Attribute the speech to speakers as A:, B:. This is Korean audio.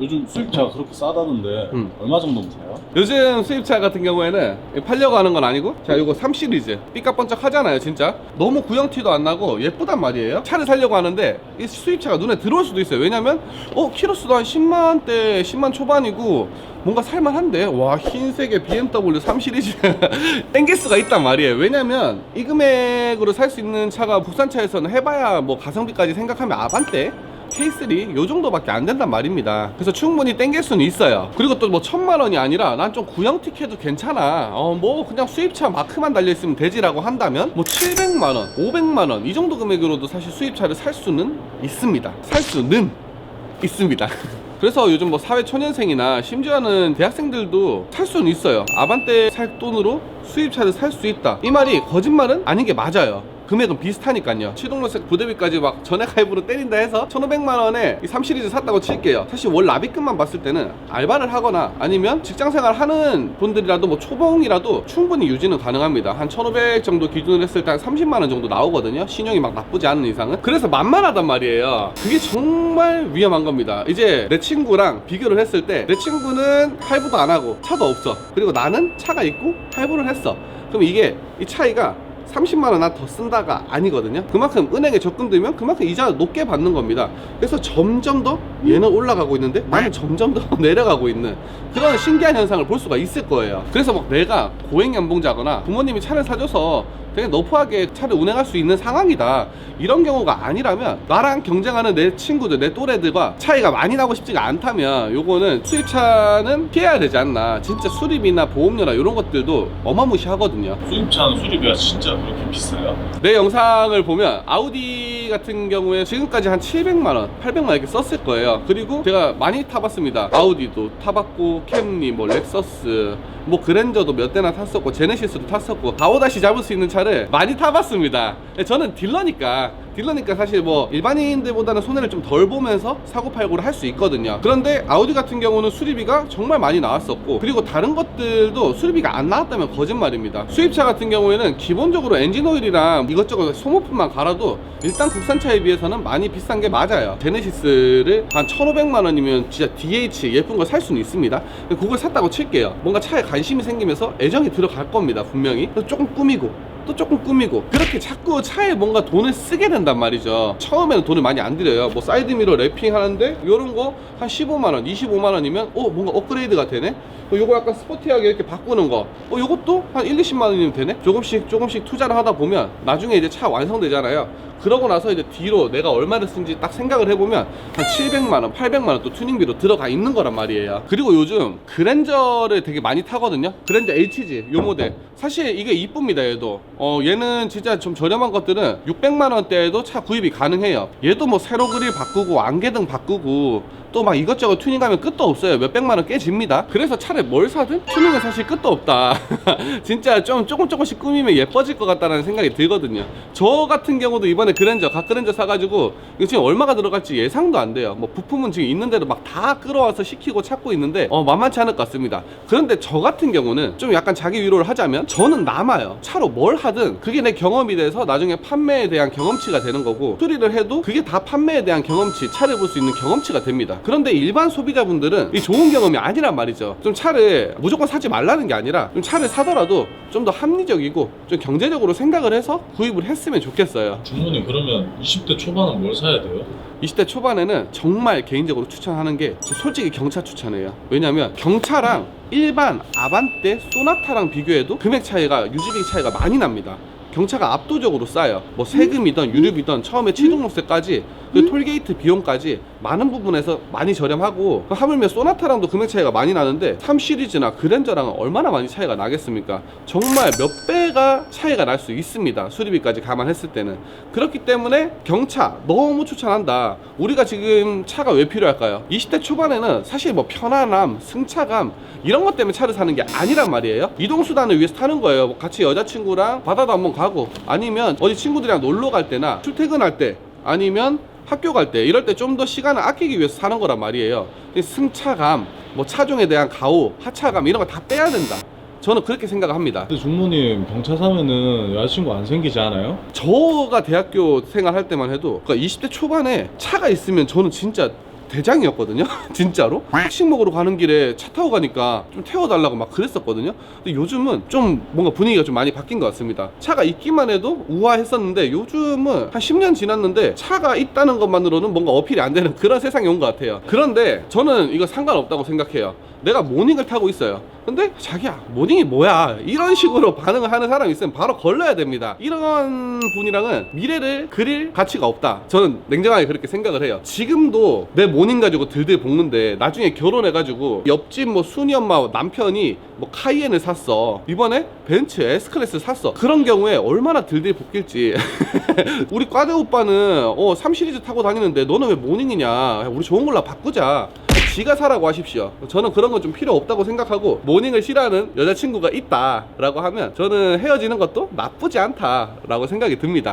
A: 요즘 수입차가 그렇게 싸다던데 얼마 정도면 사요?
B: 요즘 수입차 같은 경우에는 팔려고 하는 건 아니고, 자, 요거 3 시리즈 삐까번쩍 하잖아요. 진짜 너무 구형티도 안 나고 예쁘단 말이에요. 차를 살려고 하는데 이 수입차가 눈에 들어올 수도 있어요. 왜냐면 키로수도 한 10만대 10만 초반이고 뭔가 살만한데, 와, 흰색의 BMW 3 시리즈 땡길 수가 있단 말이에요. 왜냐면 이 금액으로 살 수 있는 차가 국산차에서는 해봐야 뭐 가성비까지 생각하면 아반떼 K3 요 정도밖에 안 된단 말입니다. 그래서 충분히 땡길 수는 있어요. 그리고 또 뭐 1000만 원이 아니라 난 좀 구형 티켓도 괜찮아, 뭐 그냥 수입차 마크만 달려있으면 되지라고 한다면 뭐 700만 원 500만 원 이 정도 금액으로도 사실 수입차를 살 수는 있습니다. 살 수는 있습니다. 그래서 요즘 뭐 사회초년생이나 심지어는 대학생들도 살 수는 있어요. 아반떼 살 돈으로 수입차를 살 수 있다, 이 말이 거짓말은 아닌 게 맞아요. 금액은 비슷하니까요. 취등록세 부대비까지 막 전액 할부로 때린다 해서 1500만 원에 이 3 시리즈 샀다고 칠게요. 사실 월 납입금만 봤을 때는 알바를 하거나 아니면 직장생활 하는 분들이라도 뭐 초봉이라도 충분히 유지는 가능합니다. 한 1500 정도 기준으로 했을 때 한 30만 원 정도 나오거든요. 신용이 막 나쁘지 않은 이상은. 그래서 만만하단 말이에요. 그게 정말 위험한 겁니다. 이제 내 친구랑 비교를 했을 때 내 친구는 할부도 안 하고 차도 없어. 그리고 나는 차가 있고 할부를 했어. 그럼 이게 이 차이가 30만 원 난 더 쓴다가 아니거든요. 그만큼 은행에 적금 들면 그만큼 이자를 높게 받는 겁니다. 그래서 점점 더 얘는 올라가고 있는데 나는 점점 더 내려가고 있는 그런 신기한 현상을 볼 수가 있을 거예요. 그래서 막 내가 고액연봉자거나 부모님이 차를 사줘서 되게 너프하게 차를 운행할 수 있는 상황이다, 이런 경우가 아니라면 나랑 경쟁하는 내 친구들, 내 또래들과 차이가 많이 나고 싶지가 않다면 요거는 수입차는 피해야 되지 않나. 진짜 수리비나 보험료나 이런 것들도 어마무시하거든요.
A: 수입차는 수리비가 진짜 그렇게 비싸요?
B: 내 영상을 보면 아우디 같은 경우에 지금까지 한 700만 원 800만 원 이렇게 썼을 거예요. 그리고 제가 많이 타봤습니다. 아우디도 타봤고 캠리, 뭐 렉서스, 뭐 그랜저도 몇 대나 탔었고 제네시스도 탔었고 4-5다시 잡을 수 있는 차를 많이 타봤습니다. 저는 딜러니까 사실 뭐 일반인들보다는 손해를 좀 덜 보면서 사고팔고를 할 수 있거든요. 그런데 아우디 같은 경우는 수리비가 정말 많이 나왔었고, 그리고 다른 것들도 수리비가 안 나왔다면 거짓말입니다. 수입차 같은 경우에는 기본적으로 엔진오일이랑 이것저것 소모품만 갈아도 일단 국산차에 비해서는 많이 비싼 게 맞아요. 제네시스를 한 1500만 원이면 진짜 DH 예쁜 거 살 수는 있습니다. 그걸 샀다고 칠게요. 뭔가 차에 관심이 생기면서 애정이 들어갈 겁니다, 분명히. 그래서 조금 꾸미고 또 조금 꾸미고 그렇게 자꾸 차에 뭔가 돈을 쓰게 된단 말이죠. 처음에는 돈을 많이 안 들여요. 뭐 사이드미러 랩핑 하는데 요런 거 한 15만원 25만원이면 뭔가 업그레이드가 되네. 요거 약간 스포티하게 이렇게 바꾸는 거 요것도 한 1-20만원이면 되네. 조금씩 투자를 하다 보면 나중에 이제 차 완성되잖아요. 그러고 나서 이제 뒤로 내가 얼마를 쓴지 딱 생각을 해보면 한 700만원 800만원 또 튜닝비로 들어가 있는 거란 말이에요. 그리고 요즘 그랜저를 되게 많이 타거든요. 그랜저 HG 요 모델 사실 이게 이쁩니다. 얘도 얘는 진짜 좀 저렴한 것들은 600만원대에도 차 구입이 가능해요. 얘도 뭐 세로 그릴 바꾸고 안개등 바꾸고 또 막 이것저것 튜닝하면 끝도 없어요. 몇백만원 깨집니다. 그래서 차를 뭘 사든 튜닝은 사실 끝도 없다. 진짜 좀 조금씩 꾸미면 예뻐질 것 같다는 생각이 들거든요. 저 같은 경우도 이번에 그랜저 갓그랜저 사가지고 이거 지금 얼마가 들어갈지 예상도 안 돼요. 뭐 부품은 지금 있는 대로 막 다 끌어와서 시키고 찾고 있는데 만만치 않을 것 같습니다. 그런데 저 같은 경우는 좀 약간 자기 위로를 하자면 저는 남아요. 차로 뭘 하든 그게 내 경험이 돼서 나중에 판매에 대한 경험치가 되는 거고, 수리를 해도 그게 다 판매에 대한 경험치, 차를 볼 수 있는 경험치가 됩니다. 그런데 일반 소비자분들은 이 좋은 경험이 아니란 말이죠. 좀 차를 무조건 사지 말라는 게 아니라 좀 차를 사더라도 좀 더 합리적이고 좀 경제적으로 생각을 해서 구입을 했으면 좋겠어요.
A: 주문이 그러면 20대 초반은 뭘 사야 돼요?
B: 20대 초반에는 정말 개인적으로 추천하는 게 솔직히 경차 추천해요. 왜냐면 경차랑 일반 아반떼, 소나타랑 비교해도 금액 차이가, 유지비 차이가 많이 납니다. 경차가 압도적으로 싸요. 뭐 세금이든 유류비든 처음에 취등록세까지 그 톨게이트 비용까지 많은 부분에서 많이 저렴하고, 하물며 소나타랑도 금액 차이가 많이 나는데 3 시리즈나 그랜저랑은 얼마나 많이 차이가 나겠습니까? 정말 몇 배가 차이가 날 수 있습니다. 수리비까지 감안했을 때는. 그렇기 때문에 경차 너무 추천한다. 우리가 지금 차가 왜 필요할까요? 20대 초반에는 사실 뭐 편안함, 승차감 이런 것 때문에 차를 사는 게 아니란 말이에요. 이동수단을 위해서 타는 거예요. 뭐 같이 여자친구랑 바다도 한번 가고, 아니면 어디 친구들이랑 놀러 갈 때나 출퇴근할 때, 아니면 학교 갈 때, 이럴 때 좀 더 시간을 아끼기 위해서 사는 거란 말이에요. 승차감, 뭐 차종에 대한 가오, 하차감 이런 거 다 빼야 된다. 저는 그렇게 생각합니다.
A: 근데 중모님 경차 사면은 여자친구 안 생기지 않아요?
B: 저가 대학교 생활할 때만 해도 그러니까 20대 초반에 차가 있으면 저는 진짜 대장이었거든요. 진짜로 학식 먹으러 가는 길에 차 타고 가니까 좀 태워달라고 막 그랬었거든요. 근데 요즘은 좀 뭔가 분위기가 좀 많이 바뀐 것 같습니다. 차가 있기만 해도 우아했었는데 요즘은 한 10년 지났는데 차가 있다는 것만으로는 뭔가 어필이 안 되는 그런 세상이 온 것 같아요. 그런데 저는 이거 상관없다고 생각해요. 내가 모닝을 타고 있어요. 근데 자기야 모닝이 뭐야, 이런 식으로 반응을 하는 사람이 있으면 바로 걸러야 됩니다. 이런 분이랑은 미래를 그릴 가치가 없다, 저는 냉정하게 그렇게 생각을 해요. 지금도 내 모닝 가지고 들들 볶는데 나중에 결혼해가지고 옆집 뭐 순이 엄마 남편이 뭐 카이엔을 샀어, 이번에 벤츠 S클래스 샀어, 그런 경우에 얼마나 들들 볶일지. 우리 과대 오빠는 3 시리즈 타고 다니는데 너는 왜 모닝이냐, 우리 좋은 걸로 바꾸자, 지가 사라고 하십시오. 저는 그런 건 좀 필요 없다고 생각하고, 모닝을 싫어하는 여자친구가 있다 라고 하면 저는 헤어지는 것도 나쁘지 않다 라고 생각이 듭니다.